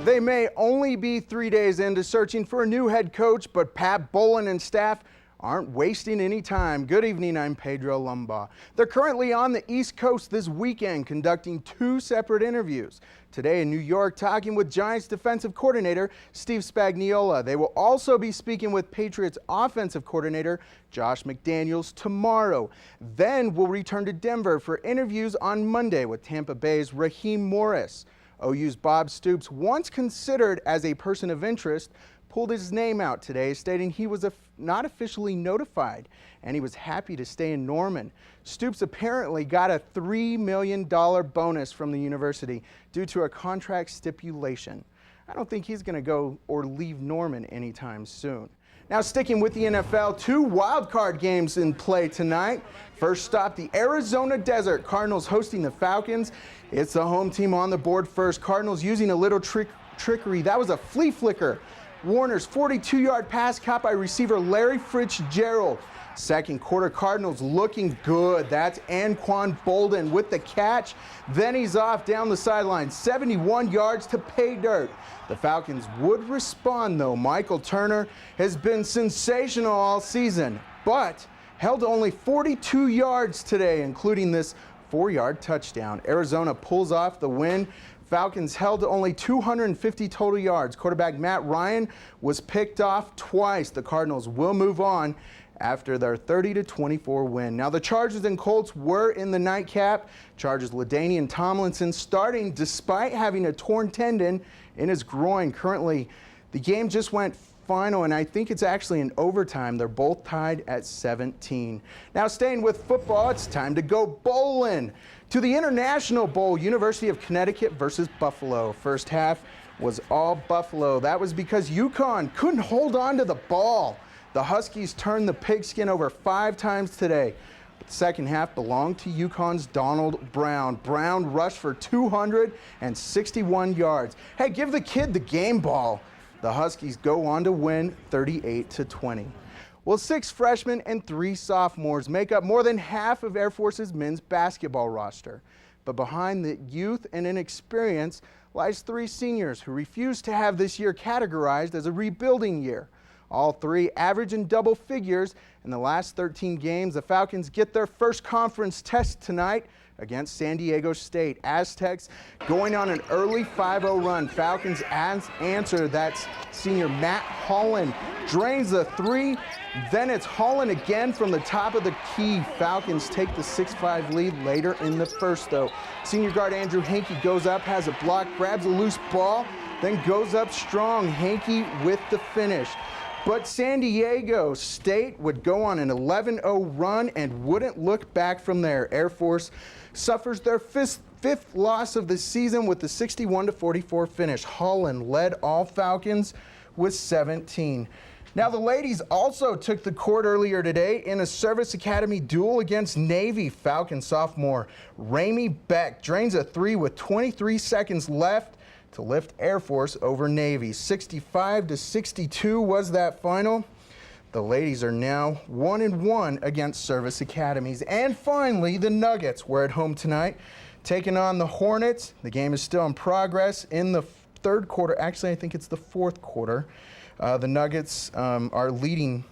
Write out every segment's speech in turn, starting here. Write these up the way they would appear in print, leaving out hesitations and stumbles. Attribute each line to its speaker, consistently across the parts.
Speaker 1: They may only be 3 days into searching for a new head coach, but Pat Bowlen and staff aren't wasting any time. Good evening, I'm Pedro Lumbaugh. They're currently on the East Coast this weekend conducting 2 separate interviews. Today in New York, talking with Giants defensive coordinator Steve Spagnuolo. They will also be speaking with Patriots offensive coordinator Josh McDaniels tomorrow. Then we'll return to Denver for interviews on Monday with Tampa Bay's Raheem Morris. OU's Bob Stoops, once considered as a person of interest, pulled his name out today, stating he was not officially notified and he was happy to stay in Norman. Stoops apparently got a $3 million bonus from the university due to a contract stipulation. I don't think he's going to go or leave Norman anytime soon. Now, sticking with the NFL, 2 wild card games in play tonight. First stop, the Arizona Desert. Cardinals hosting the Falcons. It's the home team on the board first. Cardinals using a little trickery. That was a flea flicker. Warner's 42-yard pass caught by receiver Larry Fitzgerald. Second quarter, Cardinals looking good. That's Anquan Boldin with the catch. Then he's off down the sideline, 71 yards to pay dirt. The Falcons would respond, though. Michael Turner has been sensational all season, but held only 42 yards today, including this 4-yard touchdown. Arizona pulls off the win. Falcons held to only 250 total yards. Quarterback Matt Ryan was picked off twice. The Cardinals will move on after their 30-24 win. Now, the Chargers and Colts were in the nightcap. Chargers LaDainian Tomlinson starting despite having a torn tendon in his groin. Currently, the game just went final, and I think it's actually in overtime. They're both tied at 17. Now, staying with football, it's time to go bowling. To the International Bowl, University of Connecticut versus Buffalo. First half was all Buffalo. That was because UConn couldn't hold on to the ball. The Huskies turned the pigskin over 5 times today. But the second half belonged to UConn's Donald Brown. Brown rushed for 261 yards. Hey, give the kid the game ball. The Huskies go on to win 38-20. Well, 6 freshmen and 3 sophomores make up more than half of Air Force's men's basketball roster. But behind the youth and inexperience lies 3 seniors who refuse to have this year categorized as a rebuilding year. All 3 average in double figures. In the last 13 games, the Falcons get their first conference test tonight against San Diego State. Aztecs going on an early 5-0 run. Falcons answer. That's senior Matt Holland. Drains the 3. Then it's Holland again from the top of the key. Falcons take the 6-5 lead later in the first, though. Senior guard Andrew Hankey goes up, has a block, grabs a loose ball, then goes up strong. Hankey with the finish. But San Diego State would go on an 11-0 run and wouldn't look back from there. Air Force suffers their fifth loss of the season with the 61-44 finish. Holland led all Falcons with 17. Now, the ladies also took the court earlier today in a Service Academy duel against Navy. Falcon sophomore Ramey Beck drains a 3 with 23 seconds left to lift Air Force over Navy. 65-62 was that final. The ladies are now 1-1 against service academies. And finally, the Nuggets were at home tonight, taking on the Hornets. The game is still in progress in the 3rd quarter. Actually, I think it's the 4th quarter. The Nuggets are leading,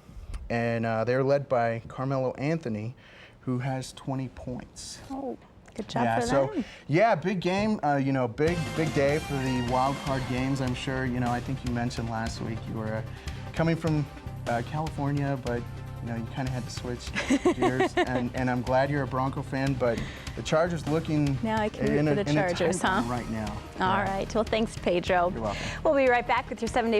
Speaker 1: and they're led by Carmelo Anthony, who has 20 points.
Speaker 2: Oh. Good job for them.
Speaker 1: Yeah, big game, big day for the wild card games. I'm sure, I think you mentioned last week you were coming from California, but, you kind of had to switch gears. and I'm glad you're a Bronco fan, but the Chargers looking
Speaker 2: now I can root for the Chargers, huh?
Speaker 1: Right now.
Speaker 2: All right. Well, thanks, Pedro.
Speaker 1: You're welcome.
Speaker 2: We'll be right back with your 7-Day